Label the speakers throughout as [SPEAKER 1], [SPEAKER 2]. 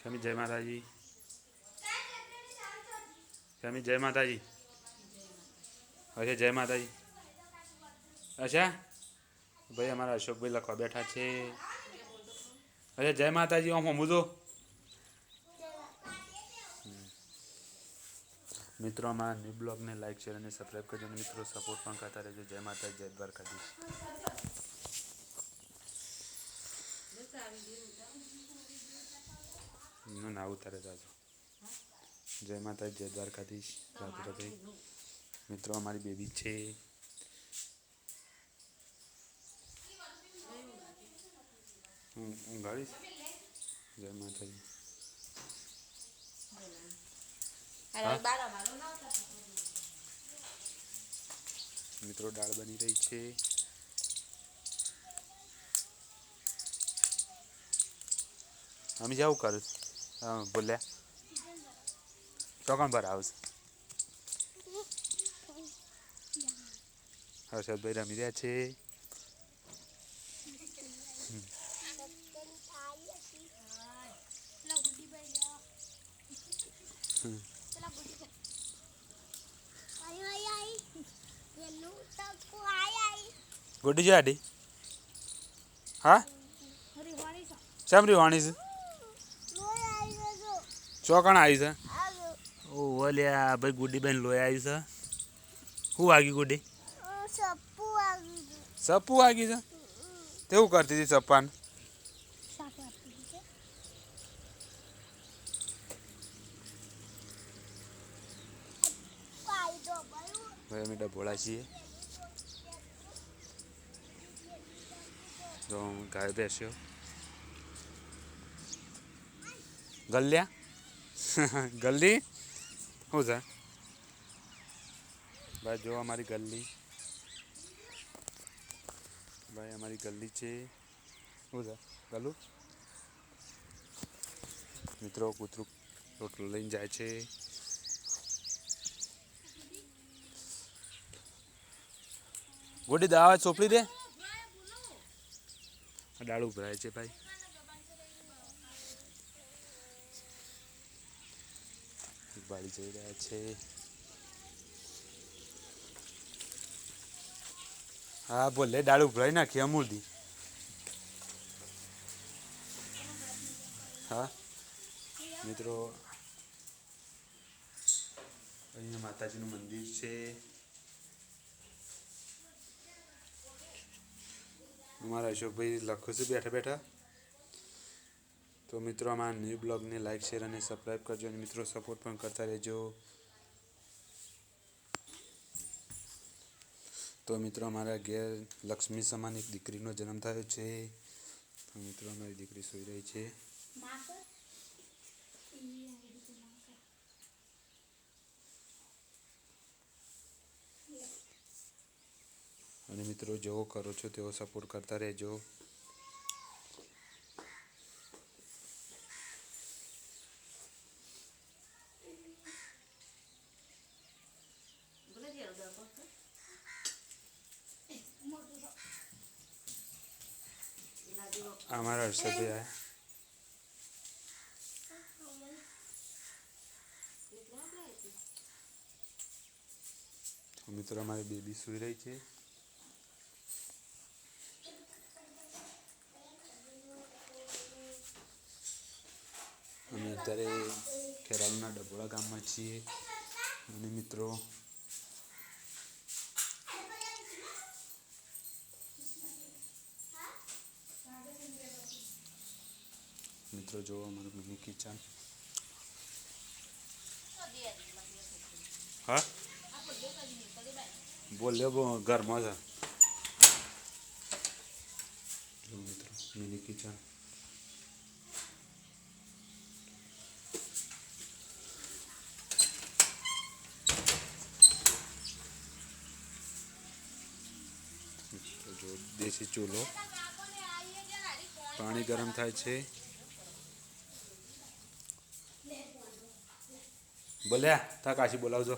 [SPEAKER 1] સ્વામી જય માતાજી. સ્વામી જય માતાજી. અચ્છા જય માતાજી. અચ્છા ભાઈ અમારા અશોકભાઈ લખવા બેઠા છે. અચ્છા જય માતાજી. આમ હમું તો મિત્રો અમારા ન્યૂ બ્લોગને લાઈક શેર અને સબસ્ક્રાઈબ કરજો અને મિત્રો સપોર્ટ પણ કરતા રહેજો. જય માતાજી, જય દ્વારકાધીશ. ના ઉતારે જાજો. જય માતાજી, જય દ્વારકાધીશ. રાધે રાધે. મિત્રો અમારી બેબી છે. હું ગાડીશ. જય માતાજી. મિત્રો દાળ બની રહી છે. અમે જવું કરું બોલ્યા ચોકણ પર આવશે. હર્ષદભાઈ રમી રહ્યા છે. ગુડી જાડી હા સામરી વાણી છે. ચોકણ આવી છે. ઓ ઓલ્યા ભાઈ ગુડી બેન લોહી આવી છે. શું વાગી ગુડી? સપ્પુ વાગી છે. તેવું કરતી હતી સપ્પાને. ભાઈ અમે ડભોળા છીએ. તો ગાય બેસ્યો ગલ્યા ગલ્લી શું છે ભાઈ? જો અમારી ગલ્લી ભાઈ અમારી ગલ્લી છે. શું છે ગલું? મિત્રો કૂતરું રોટલો લઈને જાય છે. ગોડી દાવા ચોપડી દે. દાળ ઉભરાય છે ભાઈ. બાળી જઈ રહ્યા છે. હા બોલે દાળ ઉભરાઈ નાખી અમૂલથી. હા મિત્રો અહીંયા માતાજીનું મંદિર છે. અમારા અશોકભાઈ લખો છે બેઠા બેઠા. તો મિત્રો અમારા ન્યૂ બ્લોગને લાઈક શેર અને સબસ્ક્રાઈબ કરજો અને મિત્રો સપોર્ટ પણ કરતા રહેજો. તો મિત્રો અમારા ઘેર લક્ષ્મી સમાન એક દીકરીનો જન્મ થયો છે. તો મિત્રો અમારી દીકરી સૂઈ રહી છે. અને મિત્રો જેવો કરો છો તેવો સપોર્ટ કરતા રહેજો. અમારા હર્ષદભાઈ મિત્રો અમારી બેબી સૂઈ રહી છે. અમે અત્યારે ખેરાલુના ડભોળા ગામમાં છીએ. અને મિત્રો જો અમારું મિની કિચન. હા બોલ્યો ઘરમાં છે. જો મિત્રો મિની કિચન. જો દેશી ચૂલો. પાણી ગરમ થાય છે. બોલ્યા તા કાશી બોલાવજો.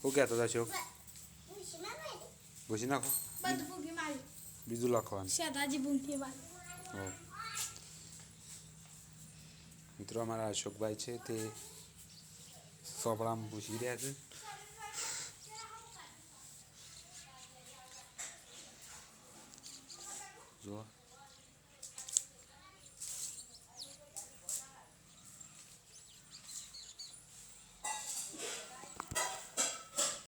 [SPEAKER 1] શું કહેતો હતા શોક? ભૂસી નાખો બીજું લખવાનું. મિત્રો અમારા અશોકભાઈ છે તે સોપડામાં પૂછી રહ્યા છે. જુઓ